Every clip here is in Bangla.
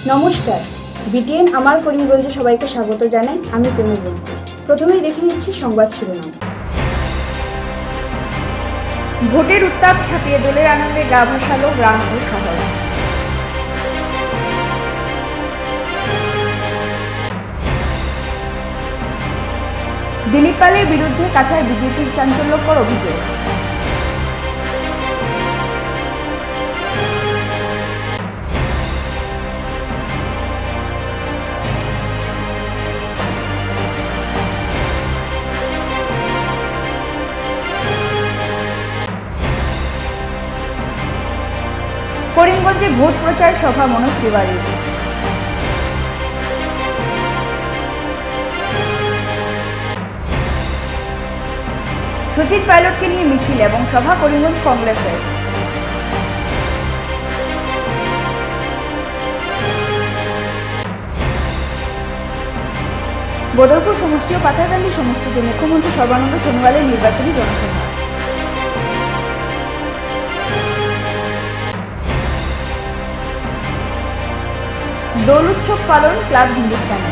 নমস্কার, বিটিএন আমার করিমগঞ্জে সবাইকে স্বাগত জানাই। আমি প্রেমবন্তী। প্রথমেই দেখে নিচ্ছি সংবাদ শিরোনাম। ভোটের উত্তাপ ছাপিয়ে দোলের আনন্দে গা ভাসালো গ্রাম ও শহর। দিলীপ পালের বিরুদ্ধে কাছাড় বিজেপির চাঞ্চল্যকর অভিযোগ। করিমগঞ্জে ভোট প্রচার সভা মনোজ তিওয়ারির। সচিন পাইলটকে নিয়ে মিছিল এবং সভা করিমগঞ্জ কংগ্রেসের। বদরপুর সমষ্টি ও পাথারকান্দি সমষ্টিতে মুখ্যমন্ত্রী সর্বানন্দ সোনোয়ালের নির্বাচনী জনসভা। দোল উৎসব পালন ক্লাব হিন্দুস্তানে।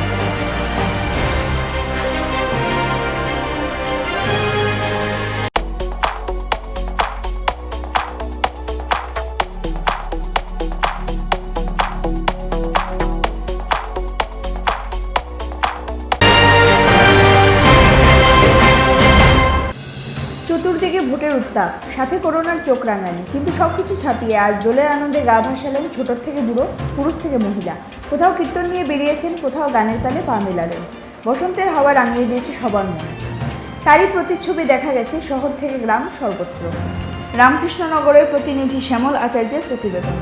চতুর্দিকে ভোটের উত্তাপ, সাথে করোনার চোখ রাঙানি, কিন্তু সবকিছু ছাপিয়ে আজ দোলের আনন্দে গা ভাসালেন ছোট থেকে বুড়ো, পুরুষ থেকে মহিলা। কোথাও কীর্তন নিয়ে বেরিয়েছেন, কোথাও গানের তালে পা মেলালেন। বসন্তের হাওয়া রাঙিয়ে দিয়েছে সবার মন। তারই প্রতিচ্ছবি দেখা গেছে শহর থেকে গ্রাম সর্বত্র। রামকৃষ্ণনগরের প্রতিনিধি শ্যামল আচার্যের প্রতিবেদন।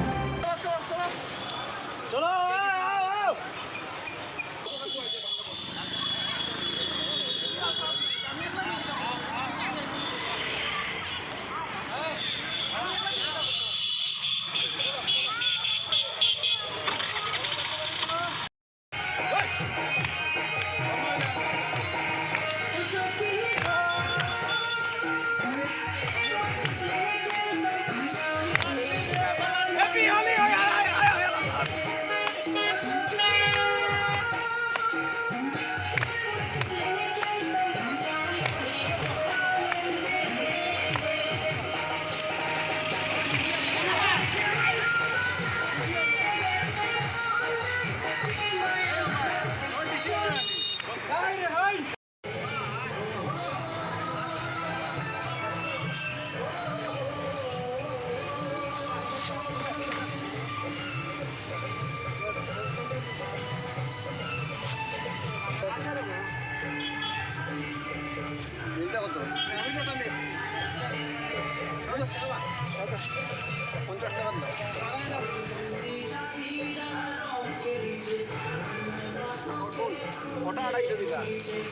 ওটা 250 দিবা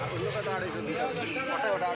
আর অন্য কথা 250 দিবা ওটা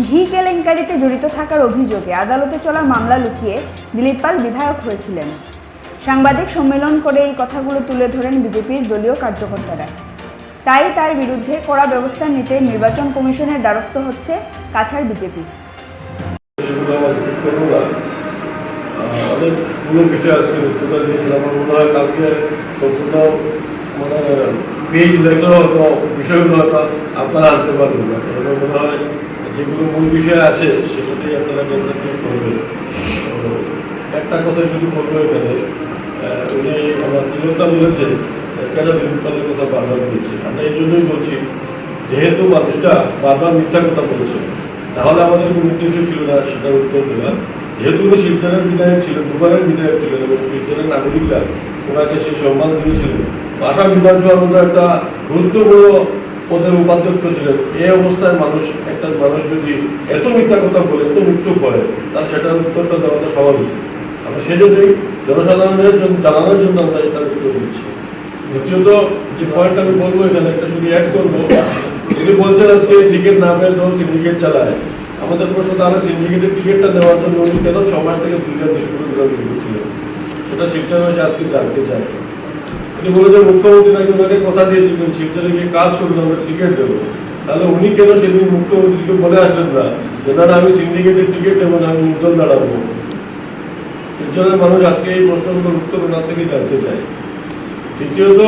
ঘি কেলেঙ্কারিতে জড়িত থাকার অভিযোগে আদালতে চলা মামলা লুকিয়ে দিলীপ পাল বিধায়ক হয়েছিলেন। সাংবাদিক সম্মেলন করে এই কথাগুলো তুলে ধরেন বিজেপির দলীয় কার্যকর্তারা। তাই তার বিরুদ্ধে কড়া ব্যবস্থা নিতে নির্বাচন কমিশনের দ্বারস্থ হচ্ছে কাছাড় বিজেপি। অনেকগুলো বিষয় আজকে উচ্চতা দিয়েছিলাম। আমার মনে হয় কালকে সম্পূর্ণ মানে পেজ দেখলে হয়তো বিষয়গুলো হয়তো আপনারা আনতে পারবেন না। আমার মনে হয় যেগুলো মূল বিষয় আছে সেটাতেই আপনারা কনসেন্ট্রেট করবেন। তো একটা কথাই শুধু বলবো এখানে, উনি আমার তিলকদা বলেছে কেন দিলীপপালের কথা বারবার বলছে। আমরা এই জন্যই বলছি, যেহেতু মানুষটা বারবার মিথ্যা কথা বলছে, তাহলে আমাদের কোনো উদ্দেশ্য ছিল না সেটার উত্তর দেওয়ার। যেহেতু উনি শিলচরের বিধায়ক ছিলেন, দুবারের বিধায়ক ছিলেন এবং শিলচরের নাগরিকরা ওনাকে সেই সম্মান দিয়েছিলেন। আসাম বিধানসভার মধ্যে একটা গুরুত্বপূর্ণ পদের উপাধ্যক্ষ ছিলেন। এই অবস্থায় একটা মানুষ যদি এত মিথ্যা কথা বলে, এত মৃত্যু করে, তার সেটার উত্তরটা দেওয়াটা স্বাভাবিক। আমরা সেজন্যই জনসাধারণের জন্য জানানোর জন্য আমরা এটার উত্তর দিচ্ছি। দ্বিতীয়ত যে পয়েন্ট আমি বলবো এখানে একটা শুধু অ্যাড করবো, উনি বলছেন আজকে টিকিট না পেয়ে দল সিন্ডিকেট চালায়। আমাদের প্রশ্ন, তাহলে সিন্ডিকেটের টিকিটটা নেওয়ার জন্য উনি কেন 6 মাস থেকে 2 লাখ ছিলেন, সেটা শিবচরে আজকে জানতে চায়। উনি বলেছেন মুখ্যমন্ত্রী নাকি ওনাকে কথা দিয়েছিলেন শিবচরে গিয়ে কাজ করবেন, আমরা টিকিট দেবো। তাহলে উনি কেন সেদিন মুখ্যমন্ত্রীকে বলে আসলেন না যে না আমি সিন্ডিকেটের টিকিট নেবো না, আমি নির্দল দাঁড়াবো? শিবচরের মানুষ আজকে এই প্রশ্নগুলোর উত্তর ওনার থেকে জানতে চায়। দ্বিতীয়ত,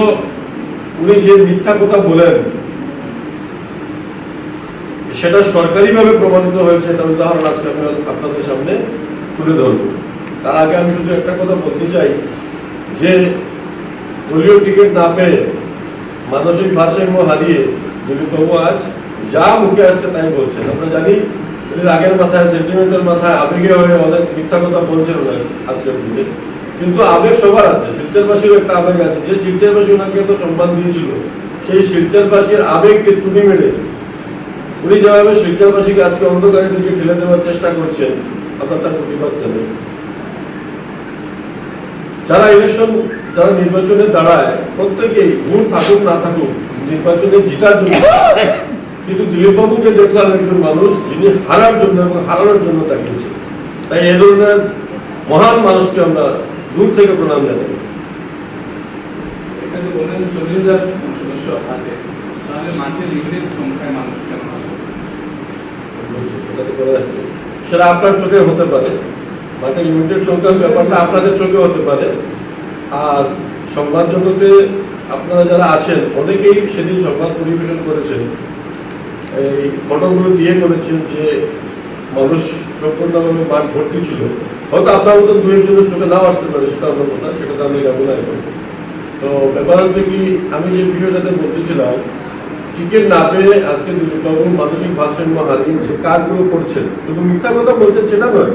উনি যে মিথ্যা কথা বলেন সেটা সরকারিভাবে প্রমাণিত হয়েছে, এটা উদাহরণ আজকে আমি আপনাদের সামনে তুলে ধরব। তার আগে আমি শুধু একটা কথা বলতে চাই যে দলীয় টিকিট না পেয়ে মানসিক ভারসাম্য হারিয়ে দিলীপবাবু আজ যা মুখে আসছে তাই বলছেন। আমরা জানি উনি আগের মাথায়, সেন্টিমেন্টের মাথায়, আবেগে হয়ে অনেক মিথ্যা কথা বলছেন না আজকের দিনে। কিন্তু আবেগ সবার আছে, শিলচরবাসীরও একটা আবেগ আছে। যে শিলচরবাসী ওনাকে এত সম্মান দিয়েছিল, সেই শিলচরবাসীর আবেগকে তুলি মেরে উনি যেভাবে শিলচরবাসীকে আজকে অন্ধকারের দিকে ঠেলে দেওয়ার চেষ্টা করছেন, আমরা তার প্রতিবাদ জানাই। যারা নির্বাচনে দাঁড়ায় প্রত্যেকেই ভুল থাকুক না থাকুক নির্বাচনে জিতার জন্য, কিন্তু দিলীপবাবুকে দেখলাম একজন মানুষ যিনি হারার জন্য এবং হারানোর জন্য তাকিয়েছে। তাই এ ধরনের মহান মানুষকে আমরা দূর থেকে প্রণাম জানাই। এখানে বলেন 40,000 সদস্য আছে, তাহলে মাঠে লিমিটেড সংখ্যায় মানুষ কেন আছে? সেটা আপনার চোখে হতে পারে, মাঠে লিমিটেড সংখ্যার ব্যাপারটা আপনাদের চোখে হতে পারে। আর সংবাদ জগতে আপনারা যারা আছেন অনেকেই সেদিন সংবাদ পরিবেশন করেছেন, এই ফটোগুলো দিয়ে করেছেন যে মানুষ সম্পূর্ণভাবে মাঠ ভর্তি ছিল। হয়তো আপনার মতন 2-1 চোখে নাও আসতে পারে, সেটা অন্য কথা, সেটা তো আমি যাবো না এখন। তো ব্যাপার হচ্ছে কি, আমি যে বিষয়টাতে বলতেছিলাম, টিকিট না পেয়ে আজকে দিলীপবাবু মানসিক ভারসাম্য হারিয়ে যে কাজগুলো করছেন, শুধু মিথ্যা কথা বলছেন সেটা নয়,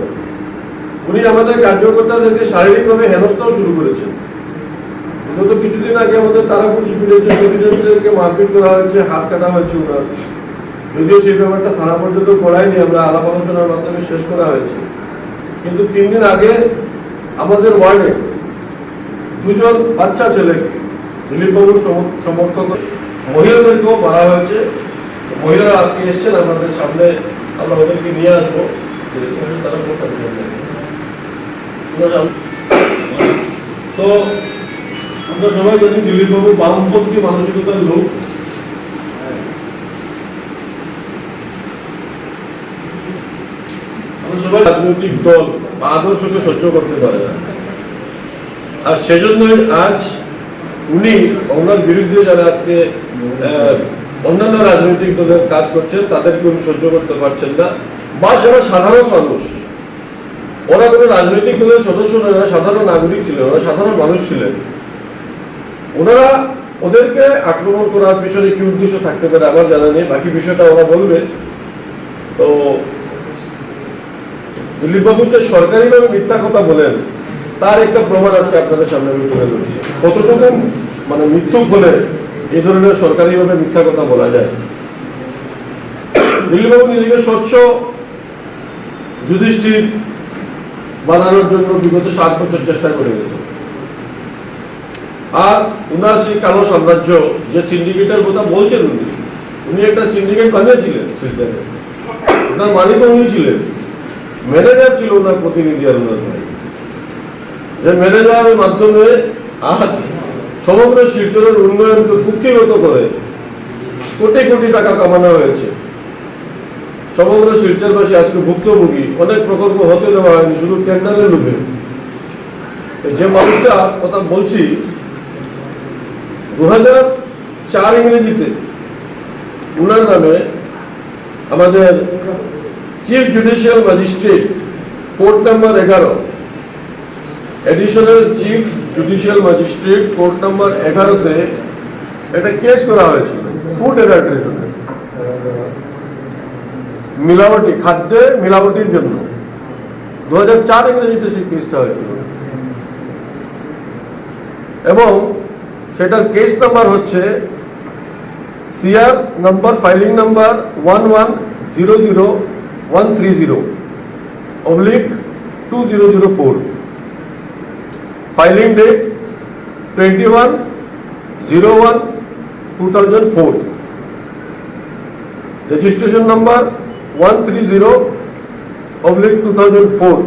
উনি আমাদের কার্যকর্তাদেরকে শারীরিকভাবে হেনস্থাও শুরু করেছেন। বিগত কিছুদিন আগে আমাদের তারাপুর জিপির প্রেসিডেন্টদেরকে মারপিট করা হয়েছে, হাত কাটা হয়েছে ওনার। যদিও সেই ব্যাপারটা থানা পর্যন্ত করায়নি, আমরা আলাপ আলোচনার মাধ্যমে শেষ করা হয়েছে। কিন্তু 3 দিন আগে আমাদের ওয়ার্ডে 2 বাচ্চা ছেলেকে দিলীপবাবুর সমর্থক মহিলাদেরকেও মারা হয়েছে। মহিলারা আজকে এসছেন আমাদের সামনে, আমরা ওদেরকে নিয়ে আসবো। তারা তো আমরা সবাই জানি দিলীপবাবু বামপন্থী মানসিকতার লোক। আমরা সবাই রাজনৈতিক দল বা আদর্শকে সহ্য করতে পারে না, আর সেজন্যই আজ উনি ওনার বিরুদ্ধে যারা আজকে অন্যান্য রাজনৈতিক দলের কাজ করছেন তাদেরকে উনি সহ্য করতে পারছেন না। বা যারা সাধারণ মানুষ, ওরা কোনো রাজনৈতিক দলের সদস্য নয়, ওরা সাধারণ নাগরিক ছিলেন, ওরা সাধারণ মানুষ ছিলেন। ওনারা ওদেরকে আক্রমণ করার পিছনে কি উদ্দেশ্য থাকতে পারে আমার জানা নেই, বাকি বিষয়টা ওরা বলবে। তো দিলীপবাবু যে সরকারিভাবে মিথ্যা কথা বলেন তার একটা প্রমাণ আজকে আপনাদের সামনে আমি তুলে ধরছি। কতটুকু মানে মিথ্যুক হলে এই ধরনের সরকারিভাবে মিথ্যা কথা বলা যায়। দিলীপবাবু নিজেকে স্বচ্ছ যুধিষ্ঠির বানানোর জন্য বিগত 7 বছর চেষ্টা করে গেছেন। আর উনার সেই কালো সাম্রাজ্য যে সিন্ডিকেটের কথা বলছেন, উনি একটা সিন্ডিকেট বানিয়েছিলেন শিলচরে। ওটার মালিক উনি ছিলেন, ম্যানেজার ছিল ওনার প্রতিনিধি আর ওনার ভাই, যে ম্যানেজারের মাধ্যমে আজ সমগ্র শিলচরের উন্নয়নকে কুক্ষিগত করে কোটি কোটি টাকা কামানো হয়েছে। সমগ্র শিলচরবাসী আজকে ভুক্তভোগী, অনেক প্রকল্প হতে দেওয়া হয়নি শুধু টেন্ডারের লোভে। যে মানুষটা কথা বলছি 2004 ইংরেজিতে উনার নামে আমাদের chief judicial magistrate court number 11, additional chief judicial magistrate court number 11-তে একটা কেস করা হয়েছিল ফুড অ্যাডাল্টারেশনে, মিলাবটি খাদ্যে মিলাবটির জন্য। 2004 ইংরেজিতে সেই কেসটা হয়েছিল এবং সেটার কেস নাম্বার হচ্ছে CR number filing number 1100-130/2004, filing date 21/01/2004, registration number 130/2004।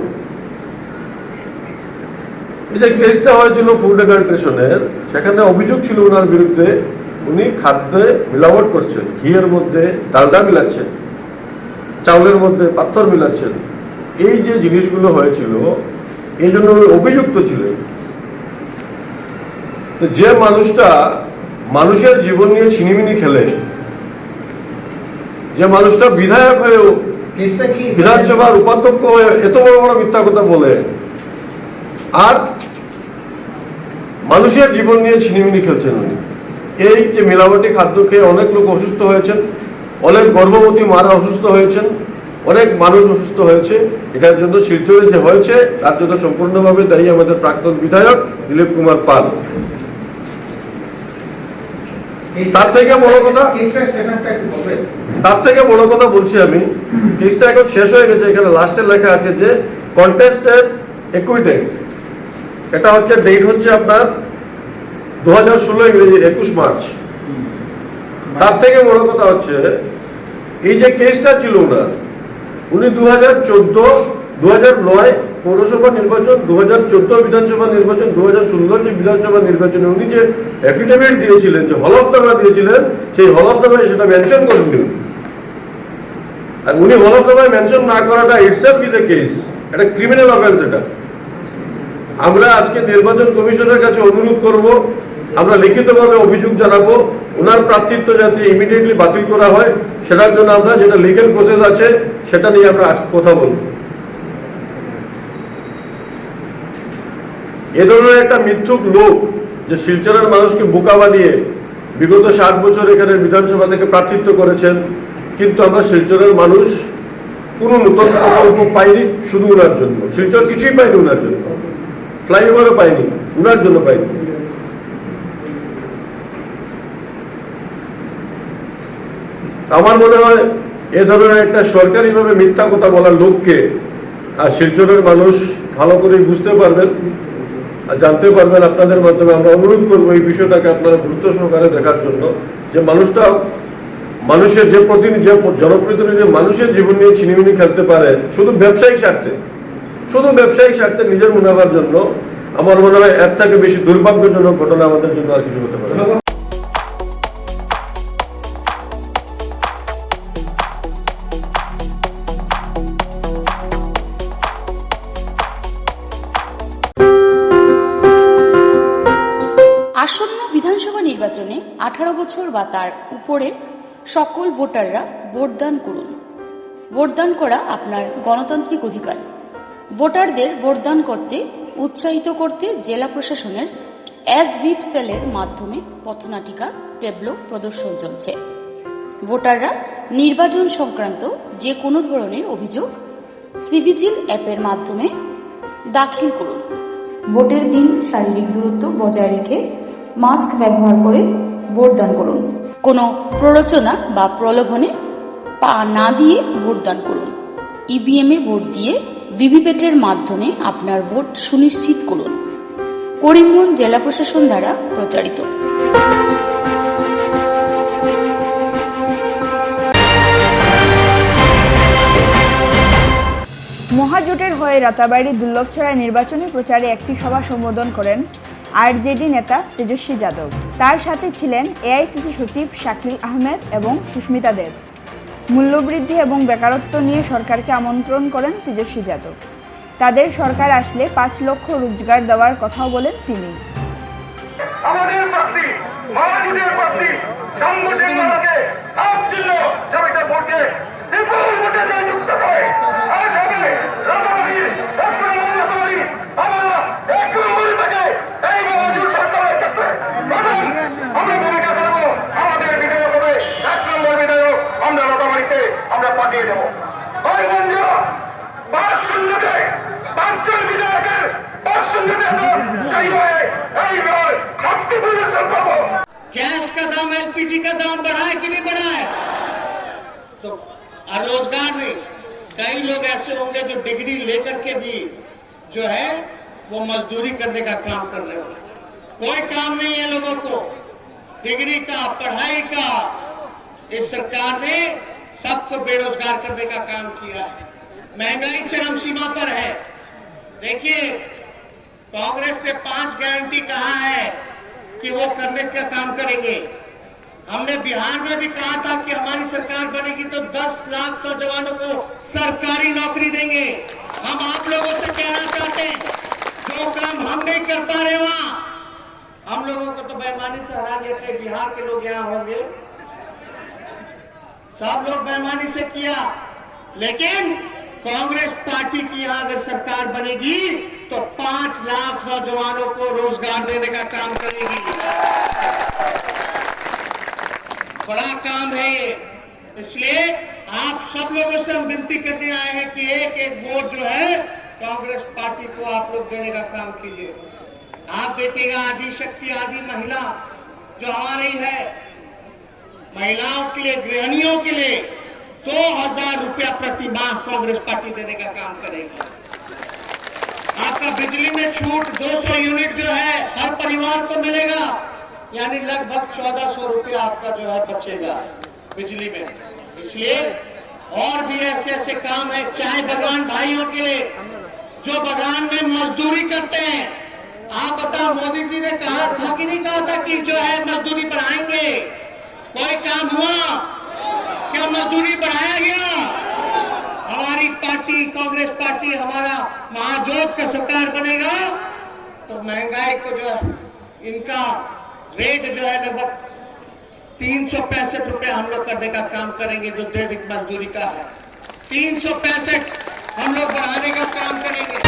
এই যে কেসটা হয়েছিল ফুড অ্যাডাল্টারেশনের, সেখানে অভিযোগ ছিল ওনার বিরুদ্ধে উনি খাদ্যে মিলাবট করছেন, ঘিয়ের মধ্যে ডালডা মিলাচ্ছেন, চাউলের মধ্যে পাথর মিলাচ্ছেন। এই যে জিনিসগুলো হয়েছিল এই জন্য উনি অভিযুক্ত ছিলেন। তো যে মানুষটা মানুষের জীবন নিয়ে ছিনিমিনি খেলে, যে মানুষটা বিধায়ক হয়েও বিধানসভার উপাধ্যক্ষ হয়ে এত বড় বড় মিথ্যা কথা বলে আর মানুষের জীবন নিয়ে ছিনিমিনি খেলছেন উনি। এই যে মিলাবটি খাদ্য খেয়ে অনেক লোক অসুস্থ হয়েছেন, অনেক গর্ভবতী মারা অসুস্থ হয়েছেন, অনেক মানুষ অসুস্থ হয়েছে। এটার জন্য শিলচরে যে হয়েছে তার জন্য সম্পূর্ণভাবে দায়ী আমাদের প্রাক্তন বিধায়ক দিলীপ কুমার পাল। তার থেকে বড় কথা বলছি আমি, কেসটা এখন শেষ হয়ে গেছে। এখানে লাস্টে লেখা আছে যে কন্টেস্টেড একুইটেড, এটা হচ্ছে ডেট হচ্ছে আপনার 2016 ইংরেজি 21 মার্চ। তার থেকে বড় কথা হচ্ছে এই যে কেসটা ছিল ওনার, উনি 2014, 2009 পৌরসভা নির্বাচন, 2014 বিধানসভা নির্বাচন, 2016 যে বিধানসভা নির্বাচনে উনি যে অ্যাফিডেভিট দিয়েছিলেন, যে হলফনামা দিয়েছিলেন, সেই হলফনামায় সেটা মেনশন করেননি। আর উনি হলফনামায় মেনশন না করাটা ইটসেলফ ইজ এ কেস, এটা ক্রিমিনাল অফেন্স। এটা আমরা আজকে নির্বাচন কমিশনের কাছে অনুরোধ করব, আমরা লিখিতভাবে অভিযোগ জানাবো ওনার প্রার্থিত্ব যাতে ইমিডিয়েটলি বাতিল করা হয়। সেটার জন্য আমরা যেটা লিগ্যাল প্রসেস আছে সেটা নিয়ে আমরা আজ কথা বলব। এ ধরনের একটা মিথ্যুক লোক যে শিলচরের মানুষকে বোকা বানিয়ে বিগত 60 বছর এখানে বিধানসভা থেকে প্রার্থিত্ব করেছেন, কিন্তু আমরা শিলচরের মানুষ কোনো নতুন প্রকল্প পাইনি শুধু ওনার জন্য। শিলচর কিছুই পাইনি ওনার জন্য, ফ্লাইওভারও পাইনি ওনার জন্য পাইনি। আমার মনে হয় এ ধরনের একটা সরকারিভাবে মিথ্যা কথা বলার লোককে আর শিলচরের মানুষ ভালো করে বুঝতে পারবেন আর জানতে পারবেন। আপনাদের মাধ্যমে আমরা অনুরোধ করবো এই বিষয়টাকে আপনারা গুরুত্ব সহকারে দেখার জন্য, যে মানুষটা মানুষের যে জনপ্রতিনিধি মানুষের জীবন নিয়ে ছিনিমিনি খেলতে পারে শুধু ব্যবসায়িক স্বার্থে নিজের মুনাফার জন্য। আমার মনে হয় এর থেকে বেশি দুর্ভাগ্যজনক ঘটনা আমাদের জন্য আর কিছু হতে পারে না। আসন্ন বিধানসভা নির্বাচনে 18 বছর বা তার উপরের সকল ভোটাররা ভোটদান করুন। ভোটদান করা আপনার গণতান্ত্রিক অধিকার। ভোটারদের ভোটদান করতে উৎসাহিত করতে জেলা প্রশাসনের এসভিপ সেলের মাধ্যমে পথনাটিকা ট্যাবলো প্রদর্শন চলছে। ভোটাররা নির্বাচন সংক্রান্ত যে কোনো ধরনের অভিযোগ সিভিজিল অ্যাপের মাধ্যমে দাখিল করুন। ভোটের দিন শারীরিক দূরত্ব বজায় রেখে মাস্ক ব্যবহার করে ভোটদান করুন। কোনো প্ররোচনা বা প্রলোভনে পা না দিয়ে ভোটদান করুন। ইভিএমে ভোট দিয়ে ভিভিপ্যাটের মাধ্যমে আপনার ভোট সুনিশ্চিত করুন। করিমগঞ্জ জেলা প্রশাসন দ্বারা প্রচারিত। মহাজোটের হয়ে রাতাবাড়ি দুর্লভছড়ায় নির্বাচনী প্রচারে একটি সভা সম্বোধন করেন আরজেডি নেতা তেজস্বী যাদব। তার সাথে ছিলেন এআইসিসি সচিব শাকিল আহমেদ এবং সুস্মিতা দেব। মূল্যবৃদ্ধি এবং বেকারত্ব নিয়ে সরকারকে আমন্ত্রণ করেন তেজস্বী যাদব। তাদের সরকার আসলে 5 লক্ষ রোজগার দেওয়ার কথাও বলেন তিনি। আমাদের প্রার্থী মহাজোটের প্রার্থী সাংবাদিক মালাকে আপনার জমিতে ভোটে বিপুল ভোটে জয়যুক্ত করে আসামে রাতাবাড়ির রাতাবাড়ি আমরা এক নম্বরে থেকে এই মহাজোট সরকারের ক্ষেত্রে আমরা ভূমিকা করবো। আমাদের বিধায়ক হবে 1 নম্বর বিধায়ক, আমরা রাতাবাড়িতে আমরা পাঠিয়ে দেবো। ওই বন্ধুরা 5-0-তে 5 জন বিধায়কের 5-0-তে জয়ী হয়ে এইবার শক্তিপুরের সংকল্প। गैस का दाम, एलपीजी का दाम बढ़ा है कि नहीं बढ़ा है? तो रोजगार नहीं। कई लोग ऐसे होंगे जो डिग्री लेकर के भी जो है वो मजदूरी करने का काम कर रहे होंगे। कोई काम नहीं है लोगों को, डिग्री का, पढ़ाई का। इस सरकार ने सबको बेरोजगार करने का काम किया है। महंगाई चरम सीमा पर है। देखिए, कांग्रेस ने 5 गारंटी कहा है कि वो करने का काम करेंगे। हमने बिहार में भी कहा था कि हमारी सरकार बनेगी तो 10 लाख नौजवानों को सरकारी नौकरी देंगे। हम आप लोगों से कहना चाहते हैं, जो काम हम नहीं कर पा रहे वहां हम लोगों को तो बेईमानी से हरा दिया। कई बिहार के लोग यहाँ होंगे, सब लोग बेईमानी से किया, लेकिन कांग्रेस पार्टी की यहाँ अगर सरकार बनेगी तो 5 लाख नौजवानों को रोजगार देने का काम करेगी। बड़ा काम है ये। इसलिए आप सब लोगों से हम विनती करने आए हैं कि एक एक वोट जो है कांग्रेस पार्टी को आप लोग देने का काम कीजिए। आप देखिएगा, आदि शक्ति आदि महिला जो हमारी है, महिलाओं के लिए, गृहिणियों के लिए 2000 रुपया प्रति माह कांग्रेस पार्टी देने का काम करेगी। आपका बिजली में छूट 200 यूनिट जो है हर परिवार को मिलेगा, यानी लगभग 1400 रुपया आपका जो है बचेगा बिजली में। इसलिए और भी ऐसे ऐसे काम है, चाय बागान भाइयों के लिए जो बागान में मजदूरी करते हैं। आप बताओ, मोदी जी ने कहा था कि नहीं कहा था कि जो है मजदूरी बढ़ाएंगे? कोई काम हुआ क्या? मजदूरी बढ़ाया गया? हमारी पार्टी कांग्रेस पार्टी, हमारा महाजोट का सरकार बनेगा तो महंगाई को जो है इनका रेट जो है लगभग 365 रुपया हम लोग करने का काम करेंगे। जो दैनिक मजदूरी का है 365 हम लोग बढ़ाने का काम करेंगे।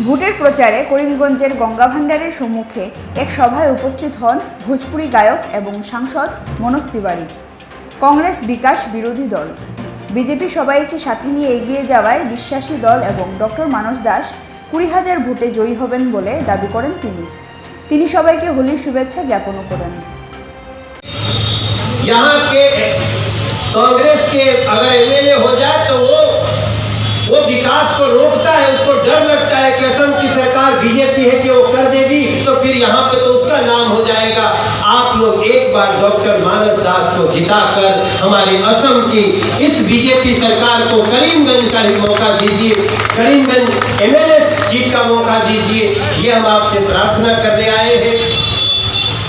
ভোটের প্রচারে করিমগঞ্জের গঙ্গা ভান্ডারের সম্মুখে এক সভায় উপস্থিত হন ভোজপুরি গায়ক এবং সাংসদ মনোজ তিওয়ারি। কংগ্রেস বিকাশ বিরোধী দল বিজেপি সবাইকে সাথে নিয়ে এগিয়ে যাওয়ায় বিশ্বাসী দল এবং ডক্টর মানস দাস 20,000 ভোটে জয়ী হবেন বলে দাবি করেন তিনি সবাইকে হোলির শুভেচ্ছা জ্ঞাপন করেন। यहाँ के कांग्रेस के अगर एमएलए हो जाए तो वो विकास को रोकता है, उसको डर लगता है कि असम की सरकार बीजेपी है कि वो कर देगी तो फिर यहाँ पे तो उसका नाम हो जाएगा। आप लोग एक बार डॉक्टर मानस दास को जिताकर हमारे असम की इस बीजेपी सरकार को करीमगंज का ही मौका दीजिए, करीमगंज एमएलए सीट का मौका दीजिए, ये हम आपसे प्रार्थना करने आए हैं।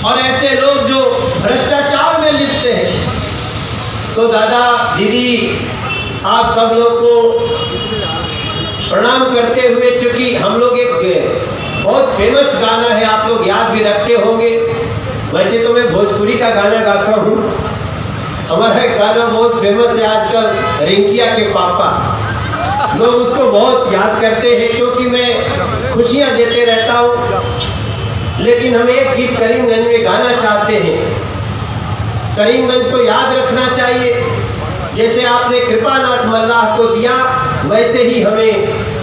और ऐसे लोग जो भ्रष्टाचार में लिप्त हैं, तो दादा दीदी आप सब लोग को प्रणाम करते हुए, चूंकि हम लोग एक बहुत फेमस गाना है, आप लोग याद भी रखते होंगे। वैसे तो मैं भोजपुरी का गाना गाता हूँ, हमारा एक गाना बहुत फेमस है आजकल, रिंकिया के पापा। लोग उसको बहुत याद करते हैं क्योंकि मैं खुशियाँ देते रहता हूँ। लेकिन हम एक गीत करीमगंज में गाना चाहते हैं, करीमगंज को याद रखना चाहिए। जैसे आपने कृपानाथ मल्लाह को दिया, वैसे ही हमें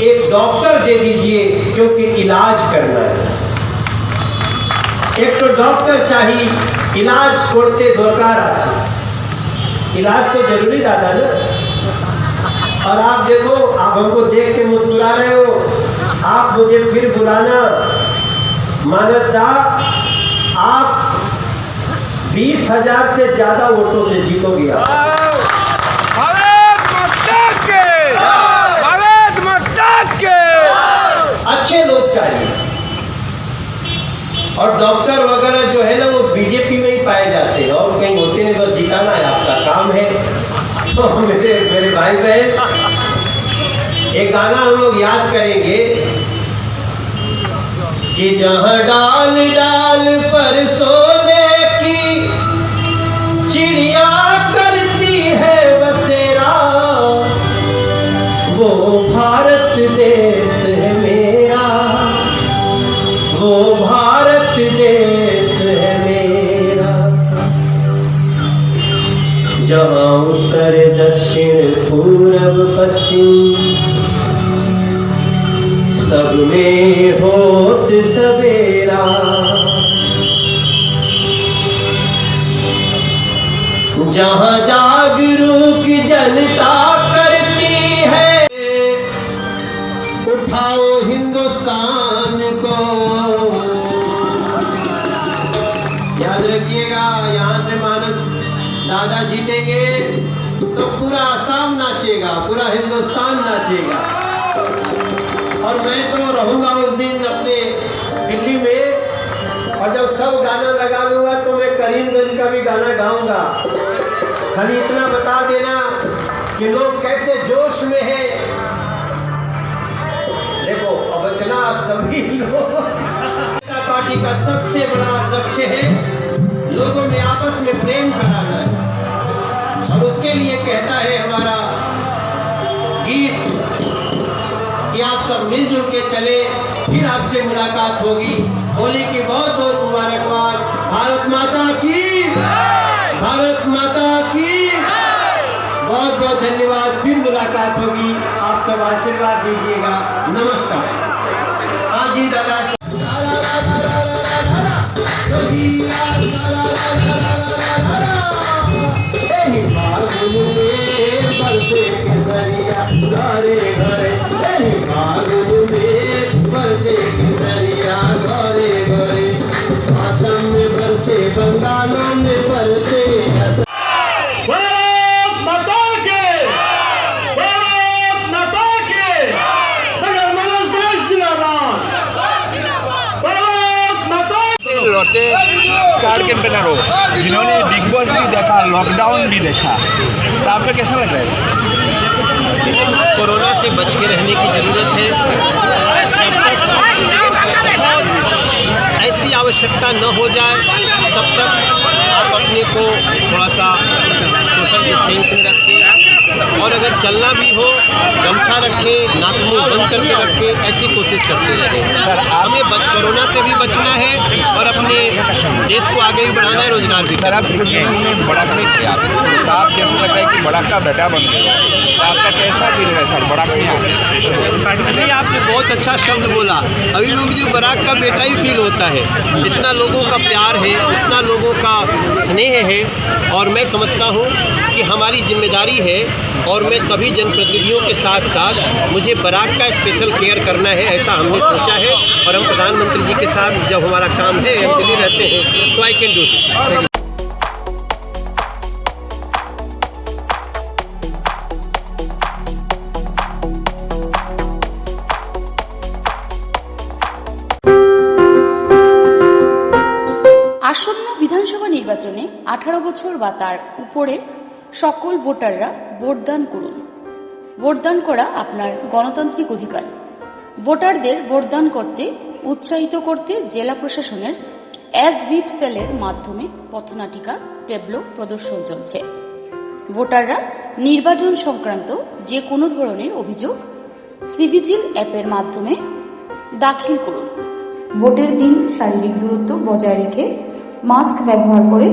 एक डॉक्टर दे दीजिए, क्योंकि इलाज करना है। एक तो डॉक्टर चाहिए, इलाज करते दरकार আছে। इलाज तो जरूरी दादा ना। और आप देखो, आप हमको देख के मुस्कुरा रहे हो, आप मुझे फिर बुलाना। मानस दा, आप 20,000 से ज्यादा वोटों से जीतोगे। अच्छे लोग चाहिए। और डॉक्टर वगैरह जो है ना वो बीजेपी में ही पाए जाते हैं और कहीं होते नहीं, बस जिताना है आपका काम है। तो मेरे भाई बहन, एक गाना हम लोग याद करेंगे कि जहां डाल डाल पर सोने की चिड़िया करती है बसेरा, वो भारत देश है मेरा, वो भारत देश है मेरा। जहाँ उत्तर दक्षिण पूरब पश्चिम सब में होत सवेरा, जहाँ जागरूक जनता करती है, उठाओ हिंदुस्तान को। याद रखिएगा, यहाँ से मानस दादा जीतेंगे तो पूरा असम नाचेगा, पूरा हिंदुस्तान नाचेगा। और मैं तो रहूंगा उस दिन अपने दिल्ली में, और जब सब गाना लगा लूंगा तो मैं करीमगंज का भी गाना गाऊंगा। खाली इतना बता देना कि लोग कैसे जोश में हैं। देखो अब इतना सभी लोग, पार्टी का सबसे बड़ा लक्ष्य है लोगों में आपस में प्रेम कराना है, और उसके लिए कहता है हमारा गीत कि आप सब मिलजुल के चले, फिर आपसे मुलाकात होगी। होली की बहुत बहुत मुबारकबाद। भारत माता की, भारत माता की बहुत बहुत धन्यवाद। फिर मुलाकात होगी, आप सब आशीर्वाद दीजिएगा। नमस्कार। हाँ जी दादा। बंगालों में बरसे लौटे स्टार कैंपेनर हो, जिन्होंने बिग बॉस भी देखा, लॉकडाउन भी देखा, तो आपको कैसा लग रहा है? कोरोना से बच के रहने की जरूरत है। ऐसी आवश्यकता न हो जाए तब तक आप अपने को थोड़ा सा सोशल डिस्टेंसिंग रखें, और अगर चलना भी हो गमछा रखें, नाक मुंह बंद करके रखें, ऐसी कोशिश करते रहें। हमें बस कोरोना से भी बचना है और अपने देश को आगे भी बढ़ाना है, रोजगार भी। सर आप बड़ाक में किया, तो आप कैसा लग रहा है कि बड़ाक का बेटा बन गया, तो आपका कैसा फील है सर बड़ाक में? नहीं, आपने बहुत अच्छा शब्द बोला। अभी भी मुझे बराक का बेटा ही फील होता है। इतना लोगों का प्यार है, इतना लोगों का स्नेह है, और मैं समझता हूँ कि हमारी जिम्मेदारी है, और मैं सभी जनप्रतिनिधियों के साथ साथ मुझे बराक का स्पेशल केयर करना है, ऐसा हमने सोचा है। और हम प्रधानमंत्री जी के साथ जब हमारा काम है, हम दिल्ली रहते हैं, तो आई कैन डू दिस। আসন্ন বিধানসভা নির্বাচনে 18 বছর বা তার উপরের সকল ভোটাররা ভোটদান করুন। ভোটদান করা আপনার গণতান্ত্রিক অধিকার। ভোটারদের ভোটদান করতে উৎসাহিত করতে জেলা প্রশাসনের এসভিপ সেলের মাধ্যমে পথনাটিকা ট্যাবলো প্রদর্শন চলছে। ভোটাররা নির্বাচন সংক্রান্ত যে কোনো ধরনের অভিযোগ সিভিজিল অ্যাপের মাধ্যমে দাখিল করুন। ভোটের দিন শারীরিক দূরত্ব বজায় রেখে মাস্ক ব্যবহার করে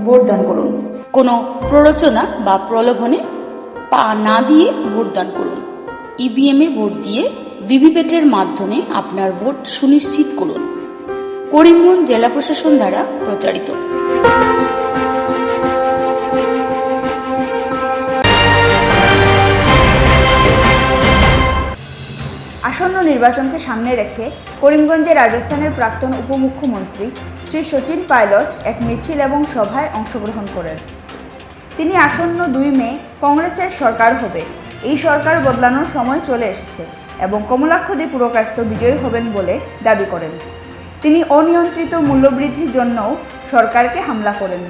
ভোটদান করুন। কোনো প্ররোচনা বা প্রলোভনে পা না দিয়ে ভোটদান করুন। ইভিএম এ ভোট দিয়ে ভিভিপ্যাটের মাধ্যমে আপনার ভোট সুনিশ্চিত করুন। করিমগঞ্জ জেলা প্রশাসন দ্বারা প্রচারিত। আসন্ন নির্বাচনকে সামনে রেখে করিমগঞ্জে রাজস্থানের প্রাক্তন উপমুখ্যমন্ত্রী শ্রী সচিন পাইলট এক মিছিল এবং সভায় অংশগ্রহণ করেন। তিনি আসন্ন 2 মে কংগ্রেসের সরকার হবে, এই সরকার বদলানোর সময় চলে এসেছে, এবং কমলাক্ষ দে পুরকায়স্থ বিজয়ী হবেন বলে দাবি করেন। তিনি অনিয়ন্ত্রিত মূল্যবৃদ্ধির জন্যও সরকারকে হামলা করেন।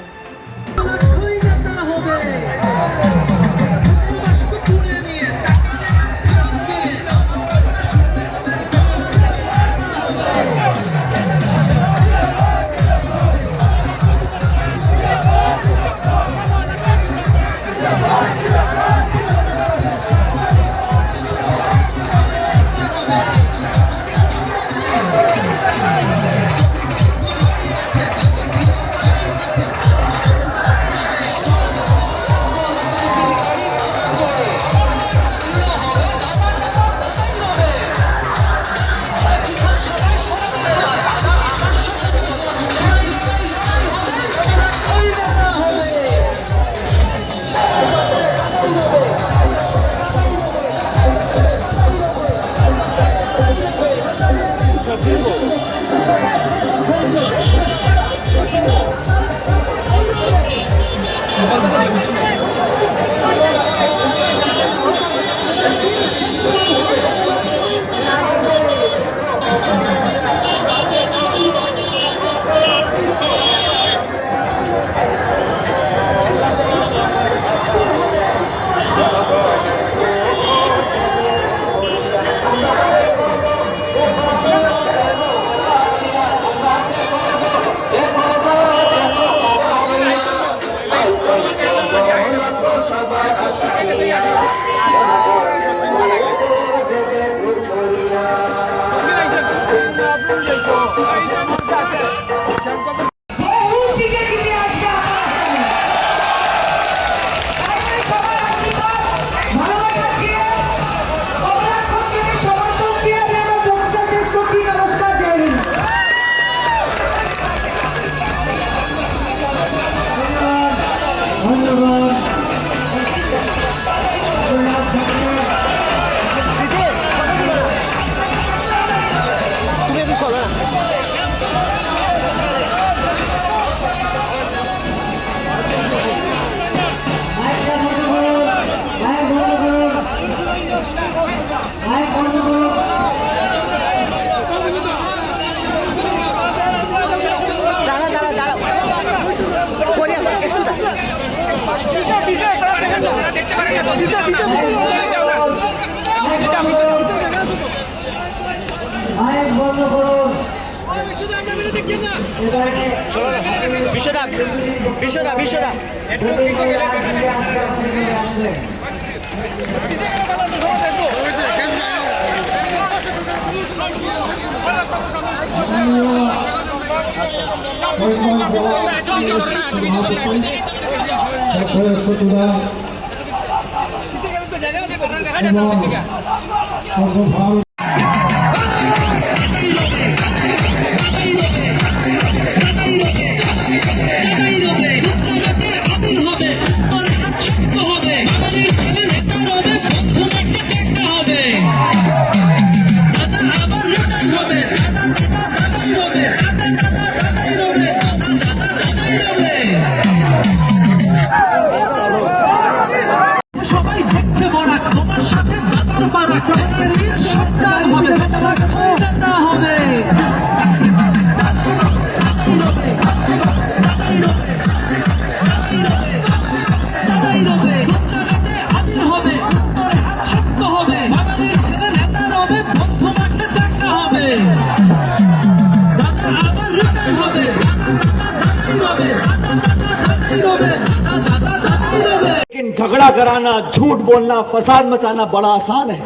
लेकिन झगड़ा कराना, झूठ बोलना, फसाद मचाना बड़ा आसान है।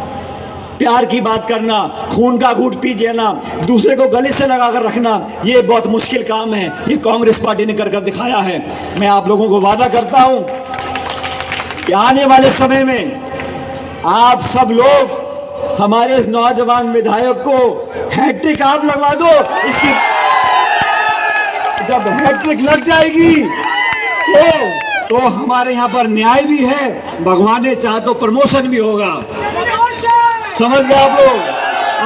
प्यार की बात करना, खून का घूंट पी जाना, दूसरे को गले से लगाकर रखना, ये बहुत मुश्किल काम है। ये कांग्रेस पार्टी ने कर दिखाया है। मैं आप लोगों को वादा करता हूं कि आने वाले समय में आप सब लोग हमारे इस नौजवान विधायक को हैट्रिक आप लगवा दो। इसकी जब हैट्रिक लग जाएगी तो हमारे यहाँ पर न्याय भी है, भगवान ने चाहा तो प्रमोशन भी होगा। समझ गए आप लोग?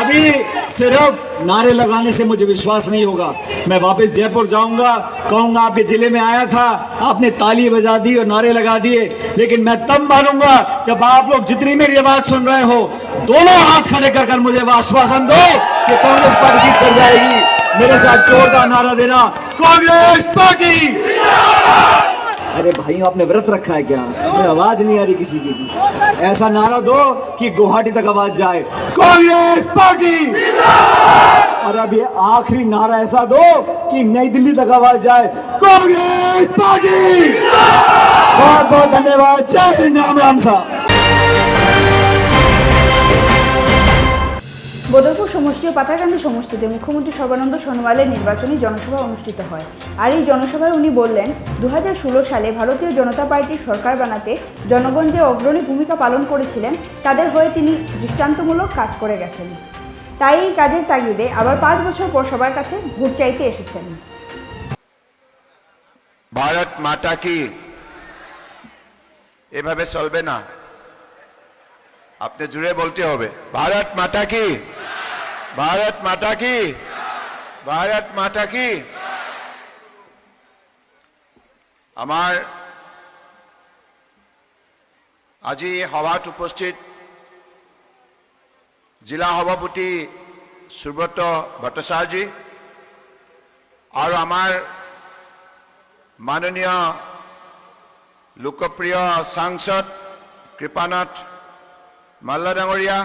अभी सिर्फ नारे लगाने से मुझे विश्वास नहीं होगा। मैं वापस जयपुर जाऊंगा, कहूंगा आपके जिले में आया था, आपने ताली बजा दी और नारे लगा दिए, लेकिन मैं तब मानूंगा जब आप लोग जितनी मेरी आवाज सुन रहे हो, दोनों हाथ खड़े कर मुझे आश्वासन दो कि कांग्रेस पार्टी जीत कर जाएगी। मेरे साथ जोरदार नारा देना, कांग्रेस पार्टी। अरे भाई, आपने व्रत रखा है क्या? मुझे आवाज नहीं आ रही किसी की भी। ऐसा नारा दो कि गुवाहाटी तक आवाज जाए, कांग्रेस पार्टी। और अब ये आखिरी नारा ऐसा दो कि नई दिल्ली तक आवाज जाए, कांग्रेस पार्टी। बहुत बहुत धन्यवाद। जय हिंद, राम राम साहब। বদরপুর সমষ্টি ও পাথারকান্দি সমষ্টিতে মুখ্যমন্ত্রী সর্বানন্দ সোনোয়ালের নির্বাচনী জনসভা অনুষ্ঠিত হয়। আর এই জনসভায় উনি বললেন, 2016 সালে ভারতীয় জনতা পার্টির সরকার বানাতে জনগণ যে অগ্রণী ভূমিকা পালন করেছিলেন, তাদের হয়ে তিনি দৃষ্টান্তমূলক কাজ করে গেছেন। তাই এই কাজের তাগিদে আবার 5 বছর পর সবার কাছে ভোট চাইতে এসেছেন। ভারত মাতা কি, এভাবে চলবে না, আপনি জুড়ে বলতে হবে, ভারত মাতা কি, ভারত মাতা কি, ভারত মাতা কি। আমার আজি সভাত উপস্থিত জিলা সভাপতি সুব্রত ভট্টাচাৰ্যজী আৰু আমাৰ মাননীয় লোকপ্ৰিয় সাংসদ কৃপানাথ মাল্লা ডাঙৰীয়া,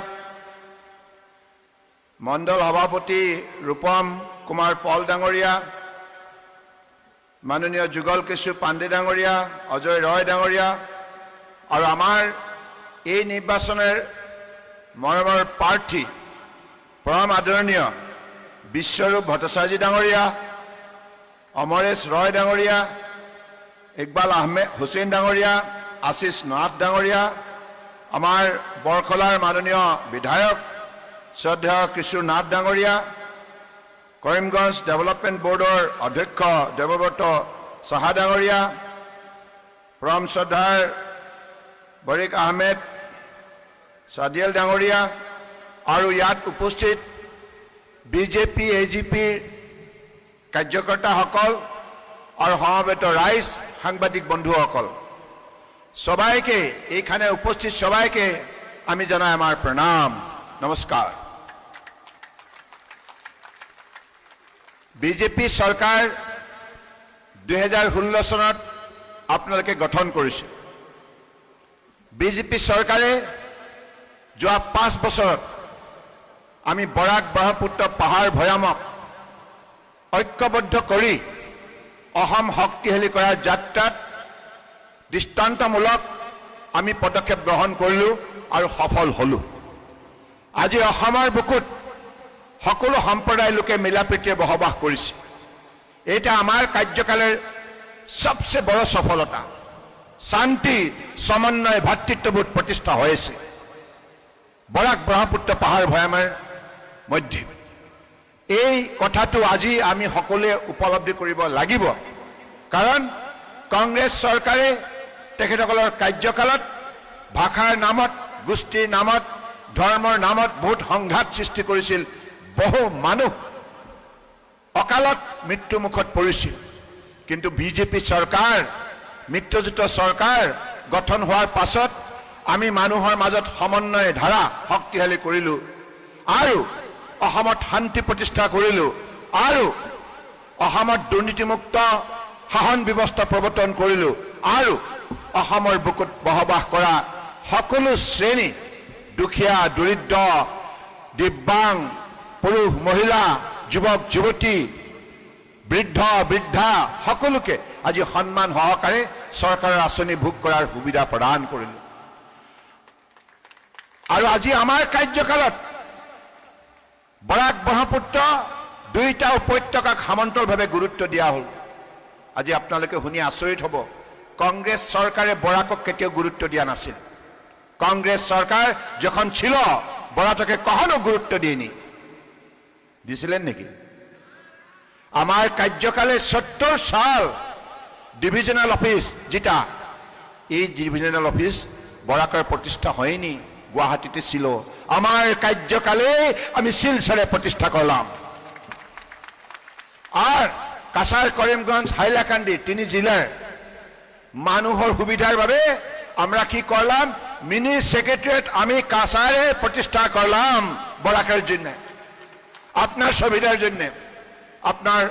মণ্ডল সভাপতি ৰূপম কুমাৰ পল ডাঙৰীয়া, মাননীয় যুগল কিশোৰ পাণ্ডে ডাঙৰীয়া, অজয় ৰয় ডাঙৰীয়া, আৰু আমাৰ এই নিৰ্বাচনৰ মৰমৰ প্ৰাৰ্থী পৰম আদৰণীয় বিশ্বৰূপ ভট্টাচাৰ্যজী ডাঙৰীয়া, অমৰেশ ৰয় ডাঙৰীয়া, ইকবাল আহমেদ হুছেইন ডাঙৰীয়া, আশিষ নাথ ডাঙৰীয়া, আমাৰ বৰখলাৰ মাননীয় বিধায়ক শ্ৰদ্ধেয় কিশোৰ নাথ ডাঙৰীয়া, কৰিমগঞ্জ ডেভেলপমেণ্ট বোৰ্ডৰ অধ্যক্ষ দেৱব্ৰত চাহা ডাঙৰীয়া, পৰম শ্ৰদ্ধাৰ বৰিক আহমেদ ছাদিয়েল ডাঙৰীয়া, আৰু ইয়াত উপস্থিত বিজেপি এজিপিৰ কাৰ্যকৰ্তাসকল আৰু সমবেত ৰাইজ, সাংবাদিক বন্ধুসকল, সবাইকে এইখানে উপস্থিত সবাইকে আমি জানাই আমার প্রণাম, নমস্কার। বিজেপি সরকার 2016 সনত আপনাদেরকে গঠন করেছে। বিজেপি সরকারে যোৱা 5 বছৰত আমি বৰাক ব্ৰহ্মপুত্ৰ পাহাৰ ভৈয়ামক ঐক্যবদ্ধ কৰি অসম শক্তিশালী কৰাৰ যাত্ৰাত দৃষ্টান্তমূলক আমি পদক্ষেপ গ্ৰহণ কৰিলোঁ আৰু সফল হলো। আজি অসমৰ বুকুত সকলো সম্প্ৰদায়ৰ লোকে মিলাপ্ৰীতিৰে বসবাস কৰিছে। এটা আমাৰ কাৰ্যকালৰ সবচে বড় সফলতা। শান্তি, সমন্বয়, ভাতৃত্ববোধ প্ৰতিষ্ঠা হৈছে বৰাক ব্ৰহ্মপুত্ৰ পাহাৰ ভৈয়ামৰ মধ্যে। এই কথাটো আজি আমি সকলোৱে উপলব্ধি কৰিব লাগিব, কাৰণ কংগ্ৰেছ চৰকাৰে তেখেতসকলৰ কাৰ্যকালত ভাষাৰ নামত, গোষ্ঠীৰ নামত, ধৰ্মৰ নামত বহুত সংঘাত সৃষ্টি কৰিছিল। বহু মানুহ অকালত মৃত্যুমুখত পৰিছিল। কিন্তু বিজেপি চৰকাৰ, মিত্ৰজোঁট চৰকাৰ গঠন হোৱাৰ পাছত আমি মানুহৰ মাজত সমন্বয় ধাৰা শক্তিশালী কৰিলোঁ আৰু অসমত শান্তি প্ৰতিষ্ঠা কৰিলোঁ আৰু অসমত দুৰ্নীতিমুক্ত শাসন ব্যৱস্থা প্ৰৱৰ্তন কৰিলোঁ আৰু অসমৰ বুকুত বসবাস কৰা সকলো শ্ৰেণী, দুখীয়া, দৰিদ্ৰ, দিব্যাং, পুৰুষ, মহিলা, যুৱক, যুৱতী, বৃদ্ধ, বৃদ্ধা সকলোকে আজি সন্মান সহকাৰে চৰকাৰৰ আঁচনি ভোগ কৰাৰ সুবিধা প্ৰদান কৰিলোঁ। আৰু আজি আমাৰ কাৰ্যকালত বৰাক ব্ৰহ্মপুত্ৰ দুইটা উপত্যকাক সমান্তৰালভাৱে গুৰুত্ব দিয়া হ'ল। আজি আপোনালোকে শুনি আচৰিত হ'ব, কংগ্ৰেছ চৰকাৰে বৰাকক কেতিয়াও গুৰুত্ব দিয়া নাছিল। কংগ্ৰেছ চৰকাৰ যখন ছিল বরাককে কখনো গুরুত্ব দিইনি, দিছিলেন নাকি? আমার কার্যকালে 70 সাল ডিভিশনাল অফিস যেটা, এই ডিভিশনাল অফিস বরাকের প্রতিষ্ঠা হয়নি, গুয়াহাটিতে ছিল। আমার কার্যকালে আমি শিলচরে প্রতিষ্ঠা করলাম। আর কাছাৰ কৰিমগঞ্জ হাইলাকান্দি 3 জিলাৰ মানুহৰ সুবিধাৰ বাবে আমরা কি করলাম মিনি সেক্রেটারিয়েট আমি কাছারে প্রতিষ্ঠা করলাম বরাকের জন্য আপনার সুবিধার জন্য আপনার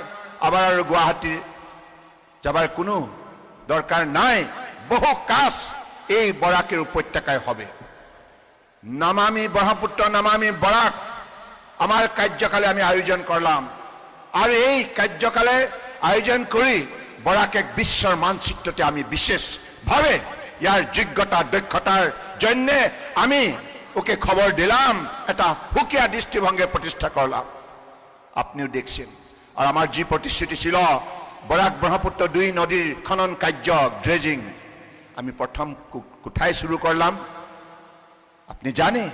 আবার গুয়াহাটি যাবার কোনো দরকার নাই বহু কাজ এই বরাকের উপত্যকায় হবে নমামি ব্রহ্মপুত্র নমামি বরাক আমার কার্যকালে আমি আয়োজন করলাম আর এই কার্যকালে আয়োজন করি বরাক এক বিশ্বের মানচিত্রতে আমি বিশেষ ভাবে ইয়ার যোগ্যতা দক্ষতার জন্য আমি ওকে খবর দিলাম এটা হুকিয়া দৃষ্টিভঙ্গে প্রতিষ্ঠা করলাম আপনিও দেখছেন আর আমার যে প্রতিশ্রুতি ছিল বরাক ব্রহ্মপুত্র 2 নদীর খনন কার্য ড্রেজিং আমি প্রথম কোথায় শুরু করলাম আপনি জানেন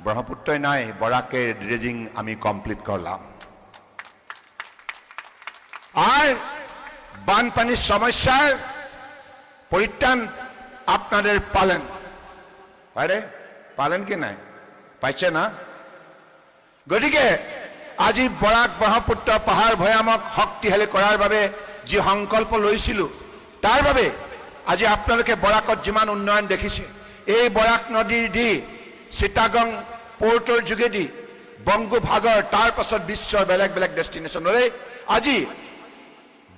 ব্রহ্মপুত্রই নাই বরাকের ড্রেজিং আমি কমপ্লিট করলাম আর বানপানির সমস্যার পরিত্রাণ আপনাদের পালেন পারে পালেন কি নাই পাইছে না গতিকে আজি বরাক ব্রহ্মপুত্র পাহাড় ভয়ানক শক্তিশালী করার বাবে যে সংকল্প লৈছিল তার বাবে আজি আপনাদের বরাকত যিমান উন্নয়ন দেখিছে এই বরাক নদীর দি চিটাগং পোর্টর যোগেদি বঙ্গোপসাগর তার পাছত বিশ্বৰ বেলেগ বেলেগ ডেস্টিনেশনরে আজি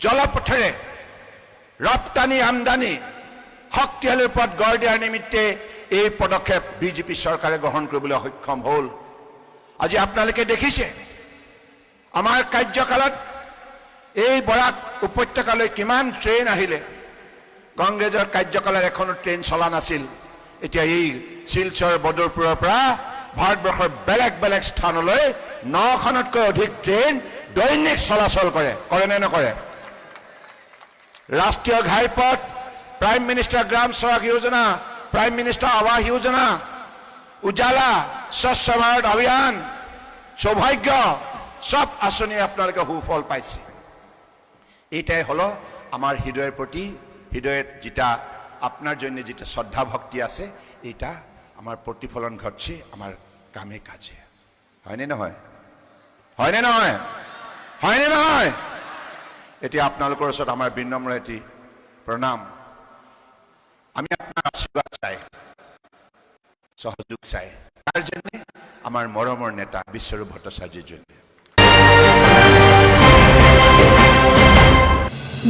জলপথেৰে রপ্তানি আমদানি শক্তিশালী ওপৰত গঢ় দিয়াৰ নিমিত্তে এই পদক্ষেপ বিজেপি চৰকাৰে গ্ৰহণ কৰিবলৈ সক্ষম হল আজি আপোনালোকে দেখিছে আমাৰ কাৰ্যকালত এই বৰাক উপত্যকালৈ কিমান ট্ৰেইন আহিলে কংগ্ৰেছৰ কাৰ্যকালত এখনো ট্ৰেইন চলা নাছিল এতিয়া এই শিলচৰ বদৰপুৰৰ পৰা ভাৰতবৰ্ষৰ বেলেগ বেলেগ স্থানলৈ 9খনতকৈ অধিক ট্ৰেইন দৈনিক চলাচল কৰে নে নকৰে राष्ट्रीय घाईपथ प्राइम मिनिस्टर ग्राम सड़क योजना प्राइम मिनिस्टर आवास योजना उजाला स्वच्छ भारत अभियान सौभाग्य सब आसनी आपनालोके सुफल पाइছে এটাই হলো আমার হৃদয়ের প্রতি হৃদয়ের যেটা আপনার জন্য যেটা শ্রদ্ধা ভক্তি আছে এটা আমার প্রতিফলন ঘটছে আমার কামে কাজে হয়নে নহয় হয়নে নহয় হয়নে নহয় এটি আপনালোকৰ ওচৰত আমাৰ বিনম্ৰ এটি প্ৰণাম আমি আপোনাৰ আশীৰ্বাদ চাই সহযোগ চাই তাৰ জন্য আমাৰ মৰমৰ নেতা বিশ্বৰূপ ভট্টাচাৰ্যৰ জন্য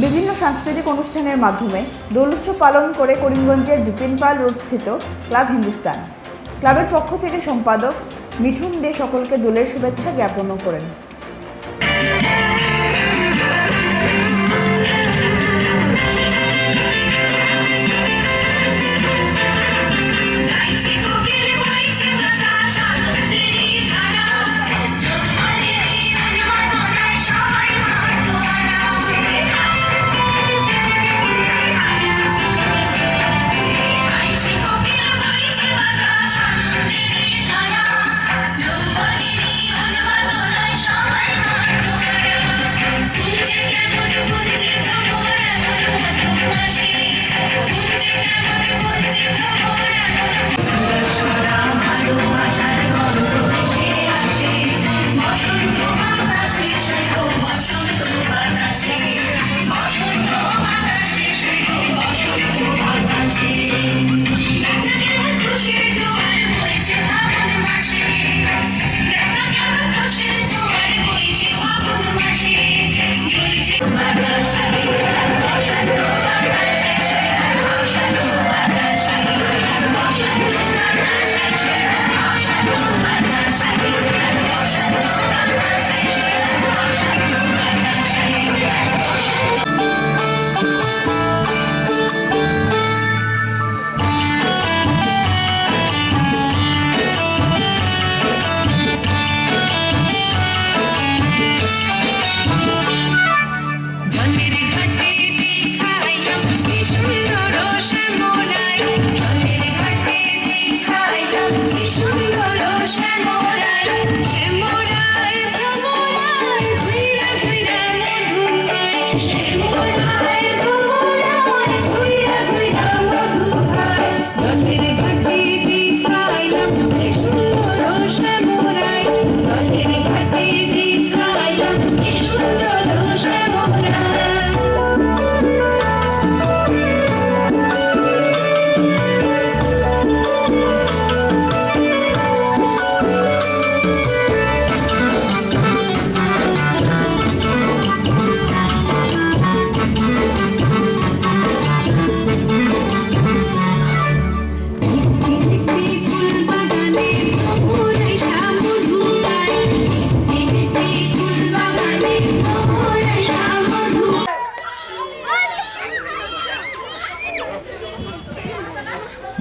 বিভিন্ন সাংস্কৃতিক অনুষ্ঠানের মাধ্যমে দোল উৎসব পালন করে করিমগঞ্জের বিপিন পাল রোড স্থিত ক্লাব হিন্দুস্তান ক্লাবের পক্ষ থেকে সম্পাদক মিঠুন দে সকলকে দোলের শুভেচ্ছা জ্ঞাপন করেন Shine.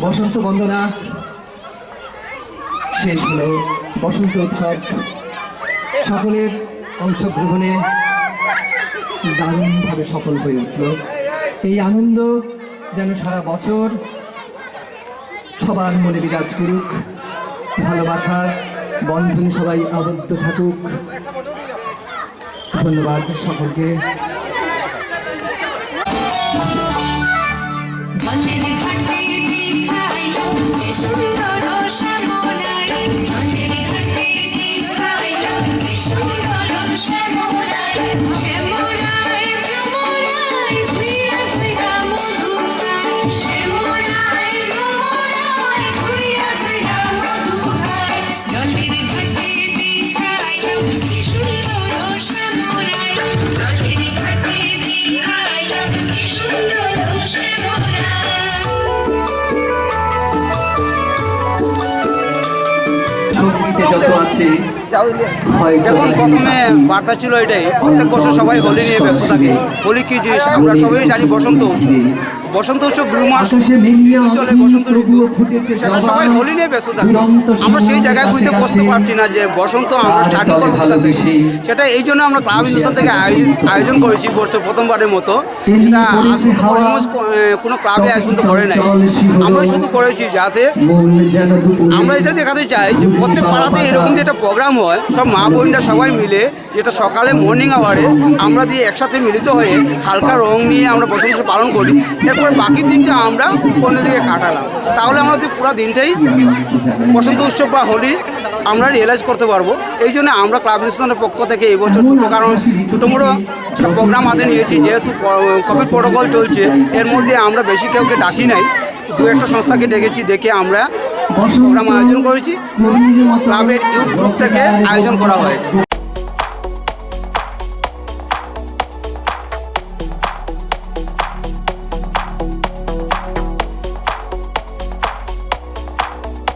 বসন্ত বন্দনা শেষ হলো, বসন্ত উৎসব সকলের অংশগ্রহণে দারুণভাবে সফল হয়ে উঠল। এই আনন্দ যেন সারা বছর সবার মনে বিরাজ করুক, ভালোবাসার বন্ধনে সবাই আবদ্ধ থাকুক। ধন্যবাদ সকলকে। দেখুন, প্রথমে বার্তা ছিল এটাই, প্রত্যেক বছর সবাই হোলি নিয়ে ব্যস্ত থাকে। হোলি কী জিনিস আমরা সবাই জানি, বসন্ত উৎসব। বসন্ত উৎসব 2 মাস ঋতু চলে, বসন্ত ঋতু, সেটা সবাই হোলি নিয়ে ব্যস্ত থাকে। আমরা সেই জায়গাগুলিতে বসতে পারছি না যে বসন্ত আমরা স্টার্টিং করবো কোথা থেকে। সেটা এই জন্য আমরা ক্লাব হিন্দুস্তান থেকে আয়োজন করেছি বছর প্রথমবারের মতো। এটা আজ পর্যন্ত করিমগঞ্জ কোনো ক্লাবে আজ পর্যন্ত করে নাই, আমরা শুধু করেছি যাতে আমরা এটা দেখাতে চাই যে প্রত্যেক পাড়াতে এরকম যে একটা প্রোগ্রাম হয়, সব মা বোনরা সবাই মিলে, যেটা সকালে মর্নিং আওয়ারে আমরা দিয়ে একসাথে মিলিত হয়ে হালকা রং নিয়ে আমরা বসন্ত উৎসব পালন করি। এরপরে বাকি দিনটা আমরা অন্যদিকে কাটালাম, তাহলে আমাদের পুরো দিনটাই বসন্ত উৎসব বা হোলি আমরা রিয়েলাইজ করতে পারবো। এই জন্য আমরা ক্লাব হিন্দুস্তানের পক্ষ থেকে এই বছর ছোটো মোটো একটা প্রোগ্রাম হাতে নিয়েছি। যেহেতু কোভিড প্রোটোকল চলছে, এর মধ্যে আমরা বেশি কাউকে ডাকি নাই, 2-1টা সংস্থাকে ডেকেছি, দেখে আমরা প্রোগ্রাম আয়োজন করেছি। ক্লাবের ইউথ গ্রুপ থেকে আয়োজন করা হয়েছে।